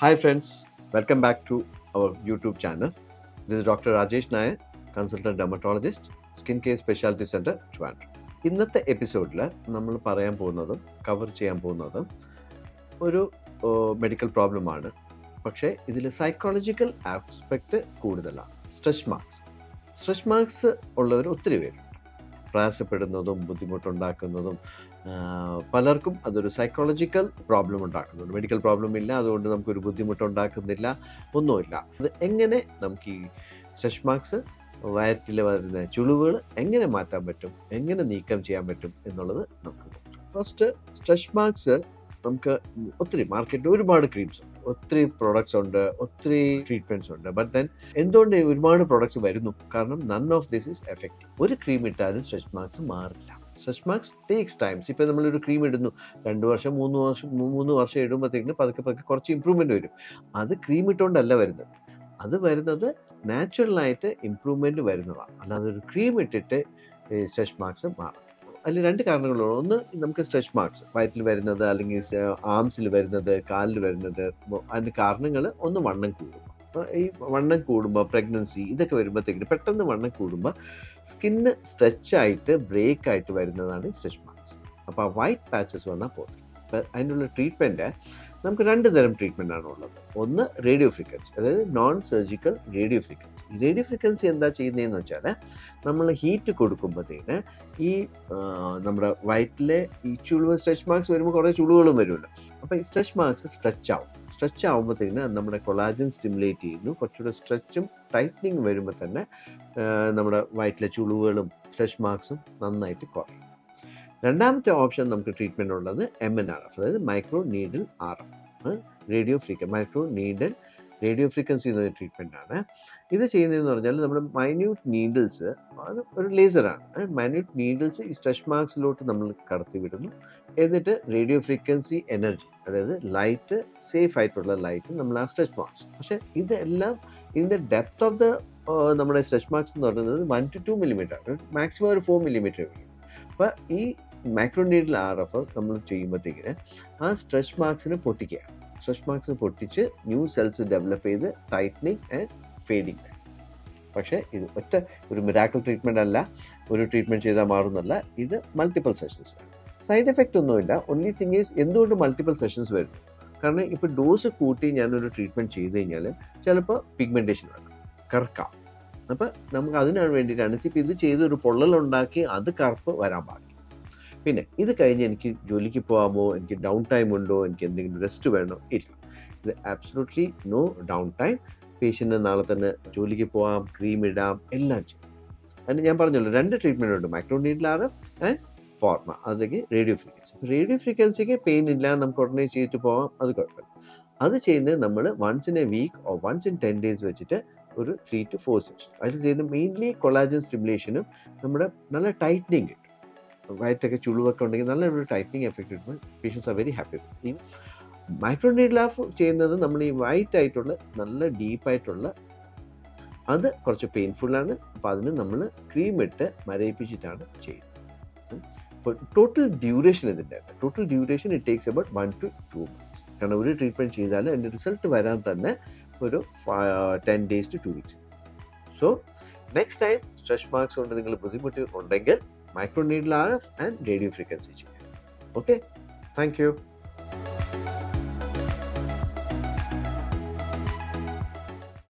Hi friends, welcome back to our YouTube channel. This is Dr. Rajesh Nair, consultant dermatologist, Skin Care Specialty Center, Trivandrum. ഇന്നത്തെ എപ്പിസോഡിൽ നമ്മൾ പറയാൻ പോകുന്നതും cover ചെയ്യാൻ പോകുന്നതും ഒരു മെഡിക്കൽ പ്രോബ്ലമാണ്. പക്ഷേ ഇതിൽ സൈക്കോളജിക്കൽ ആസ്പെക്റ്റ് കൂടുതലാണ്. സ്ട്രെസ് മാർക്സ് ഉള്ളവർ ഒത്തിരി പേരുണ്ട്. പ്രയാസപ്പെടുന്നതും ബുദ്ധിമുട്ടുണ്ടാക്കുന്നതും പലർക്കും അതൊരു സൈക്കോളജിക്കൽ പ്രോബ്ലം ഉണ്ടാക്കുന്നുണ്ട്. മെഡിക്കൽ പ്രോബ്ലം ഇല്ല, അതുകൊണ്ട് നമുക്കൊരു ബുദ്ധിമുട്ടുണ്ടാക്കുന്നില്ല, ഒന്നുമില്ല. അത് എങ്ങനെ നമുക്ക് ഈ സ്ട്രെസ് മാർക്സ്, വയറ്റിൽ വരുന്ന ചുളിവുകൾ എങ്ങനെ മാറ്റാൻ പറ്റും, എങ്ങനെ നീക്കം ചെയ്യാൻ പറ്റും എന്നുള്ളത് നമുക്ക് നോക്കാം. ഫസ്റ്റ്, സ്ട്രെസ് മാർക്സ് നമുക്ക് ഒത്തിരി മാർക്കറ്റിൽ ഒരുപാട് ക്രീംസ് ഉണ്ട്, ഒത്തിരി പ്രോഡക്ട്സ് ഉണ്ട്, ഒത്തിരി ട്രീറ്റ്മെൻറ്റ്സ് ഉണ്ട്. ബട്ട് ദെൻ എന്തുകൊണ്ട് ഒരുപാട് പ്രോഡക്ട്സ് വരുന്നു? കാരണം none of this is effective. ഒരു ക്രീം ഇട്ടാലും സ്ട്രെസ് മാർക്സ് മാറില്ല. Stress marks takes times. ഇപ്പോൾ നമ്മളൊരു ക്രീം ഇടുന്നു, 2 വർഷം 3 വർഷം ഇടുമ്പോഴത്തേക്കിന് പതുക്കെ കുറച്ച് ഇമ്പ്രൂവ്മെൻറ്റ് വരും. അത് ക്രീം ഇട്ടുകൊണ്ടല്ല വരുന്നത്. അത് വരുന്നത് നാച്ചുറലായിട്ട് ഇമ്പ്രൂവ്മെൻറ്റ് വരുന്നതാണ്. അല്ലാതെ ഒരു ക്രീം ഇട്ടിട്ട് സ്ട്രെസ് മാർക്സ് മാറും. അതിൽ 2 കാരണങ്ങളുണ്ട്. ഒന്ന്, നമുക്ക് സ്ട്രെസ് മാർക്സ് വയറ്റിൽ വരുന്നത്, അല്ലെങ്കിൽ ആംസിൽ വരുന്നത്, കാലിൽ വരുന്നത്. അതിൻ്റെ കാരണങ്ങൾ ഒന്ന്, വണ്ണം കൂടും. അപ്പോൾ ഈ വണ്ണം കൂടുമ്പോൾ, പ്രഗ്നൻസി ഇതൊക്കെ വരുമ്പോഴത്തേക്കിന് പെട്ടെന്ന് വണ്ണം കൂടുമ്പോൾ സ്കിന്ന് സ്ട്രെച്ചായിട്ട് ബ്രേക്കായിട്ട് വരുന്നതാണ് ഈ സ്ട്രെസ് മാർക്സ്. അപ്പോൾ ആ വൈറ്റ് പാച്ചസ് വന്നാൽ പോകത്തില്ല. അപ്പോൾ അതിനുള്ള ട്രീറ്റ്മെൻറ്റ് നമുക്ക് 2 തരം ട്രീറ്റ്മെൻറ്റാണ് ഉള്ളത്. ഒന്ന്, റേഡിയോ ഫ്രീക്വൻസി, അതായത് നോൺ സർജിക്കൽ റേഡിയോ ഫ്രീക്വൻസി. ഈ റേഡിയോ ഫ്രീക്വൻസി എന്താ ചെയ്യുന്നതെന്ന് വെച്ചാൽ, നമ്മൾ ഹീറ്റ് കൊടുക്കുമ്പോഴത്തേന് ഈ നമ്മുടെ വയറ്റിലെ ഈ ചുളിവ്, സ്ട്രെച്ച് മാർക്സ് വരുമ്പോൾ കുറേ ചുളിവുകളും വരുമല്ലോ. അപ്പോൾ ഈ സ്ട്രെച്ച് മാർക്സ് സ്ട്രെച്ച് ആകുമ്പോഴത്തേന് നമ്മുടെ കൊളാജൻ സ്റ്റിമുലേറ്റ് ചെയ്യുന്നു. കുറച്ചുകൂടെ സ്ട്രെച്ചും ടൈറ്റനിങ് വരുമ്പോൾ തന്നെ നമ്മുടെ വയറ്റിലെ ചുളിവുകളും സ്ട്രെച്ച് മാർക്സും നന്നായിട്ട് കുറയും. രണ്ടാമത്തെ ഓപ്ഷൻ നമുക്ക് ട്രീറ്റ്മെൻറ്റ് ഉള്ളത് MNRF, അതായത് micro needle RF, micro needle radio frequency എന്നൊരു ട്രീറ്റ്മെൻറ്റാണ്. ഇത് ചെയ്യുന്നതെന്ന് പറഞ്ഞാൽ, നമ്മുടെ മൈന്യൂട്ട് നീഡിൽസ്, അത് ഒരു ലേസറാണ്. മൈന്യൂട്ട് നീഡിൽസ് ഈ സ്ട്രെച്ച് മാർക്സിലോട്ട് നമ്മൾ കടത്തി വിടുന്നു. എന്നിട്ട് റേഡിയോ ഫ്രീക്വൻസി എനർജി, അതായത് ലൈറ്റ്, സേഫ് ആയിട്ടുള്ള ലൈറ്റ് നമ്മൾ ആ സ്ട്രെച്ച് മാർക്സ്. പക്ഷേ ഇതെല്ലാം ഇതിൻ്റെ ഡെപ്ത് ഓഫ് ദ നമ്മുടെ സ്ട്രെച്ച് മാർക്സ് എന്ന് പറയുന്നത് 1 to 2 millimeter, മാക്സിമം ഒരു 4 millimeter വരും. അപ്പോൾ ഈ മൈക്രോ നീഡിൽ RF നമ്മൾ ചെയ്യുമ്പോഴത്തേക്കിന് ആ സ്ട്രെച്ച് മാർക്സിനെ പൊട്ടിക്കുക. സ്ട്രെച്ച് മാർക്സിനെ പൊട്ടിച്ച് ന്യൂ സെൽസ് ഡെവലപ്പ് ചെയ്ത് ടൈറ്റനിങ് ആൻഡ് ഫേഡിങ്. പക്ഷേ ഇത് ഒറ്റ ഒരു മിറാക്കിൾ ട്രീറ്റ്മെൻ്റ് അല്ല, ഒരു ട്രീറ്റ്മെൻറ്റ് ചെയ്താൽ മാറുന്നല്ല. ഇത് മൾട്ടിപ്പിൾ സെഷൻസ് വേണം. സൈഡ് എഫക്റ്റ് ഒന്നുമില്ല. ഓൺലി തിങ് ഈസ്, എന്തുകൊണ്ട് മൾട്ടിപ്പിൾ സെഷൻസ് വരുന്നു? കാരണം ഇപ്പോൾ ഡോസ് കൂട്ടി ഞാനൊരു ട്രീറ്റ്മെൻറ്റ് ചെയ്ത് കഴിഞ്ഞാൽ ചിലപ്പോൾ പിഗ്മെൻറ്റേഷൻ വേണം, കറുക്കാം. അപ്പോൾ നമുക്ക് അതിനാണ് വേണ്ടിയിട്ടാണ് ഇപ്പോൾ ഇത് ചെയ്ത് ഒരു പൊള്ളലുണ്ടാക്കി അത് കറുപ്പ് വരാൻ പാടില്ല. പിന്നെ ഇത് കഴിഞ്ഞ് എനിക്ക് ജോലിക്ക് പോകാമോ, എനിക്ക് ഡൗൺ ടൈം ഉണ്ടോ, എനിക്ക് എന്തെങ്കിലും റെസ്റ്റ് വേണോ? ഇല്ല. ഇത് ആബ്സലൂട്ട്ലി നോ ഡൗൺ ടൈം. പേഷ്യൻറ്റിന് നാളെ തന്നെ ജോലിക്ക് പോകാം, ക്രീം ഇടാം, എല്ലാം ചെയ്യും. അതിന് ഞാൻ പറഞ്ഞല്ലോ, 2 ട്രീറ്റ്മെൻറ്റ് ഉണ്ട്, മൈക്രോ നീഡിൽ RF ആൻഡ് ഫോർമ, അതിലേക്ക് റേഡിയോ ഫ്രീക്വൻസി. റേഡിയോ ഫ്രീക്വൻസിക്ക് പെയിൻ ഇല്ല, നമുക്ക് ഉടനെ ചെയ്തിട്ട് പോകാം, അത് കുഴപ്പമില്ല. അത് ചെയ്യുന്നത് നമ്മൾ once in a week or once in 10 days വെച്ചിട്ട് ഒരു 3 to 4 സെഷൻസ്. അതിൽ ചെയ്യുന്ന മെയിൻലി കൊളാജൻ സ്റ്റിമുലേഷനും നമ്മുടെ നല്ല ടൈറ്റനിങ് കിട്ടും. വയറ്റൊക്കെ ചുളിവൊക്കെ ഉണ്ടെങ്കിൽ നല്ലൊരു ടൈറ്റനിങ് എഫക്റ്റ് കിട്ടുമ്പോൾ പേഷ്യൻസ് ആർ വെരി ഹാപ്പി. ഈ മൈക്രോ നീഡിൽ RF ചെയ്യുന്നത് നമ്മൾ ഈ വൈറ്റ് ആയിട്ടുള്ള നല്ല ഡീപ്പായിട്ടുള്ള, അത് കുറച്ച് പെയിൻഫുള്ളാണ്. അപ്പോൾ അതിന് നമ്മൾ ക്രീം ഇട്ട് മരയിപ്പിച്ചിട്ടാണ് ചെയ്യുന്നത്. ഇപ്പോൾ total duration it takes about 1 to 2 months. കാരണം ഒരു ട്രീറ്റ്മെൻറ്റ് ചെയ്താൽ അതിൻ്റെ റിസൾട്ട് വരാൻ തന്നെ ഒരു 10 days to 2 weeks. So next time stretch marks കൊണ്ട് നിങ്ങൾ ബുദ്ധിമുട്ട് ഉണ്ടെങ്കിൽ micro needle RF and radio frequency ചെയ്യാം. Okay, thank U.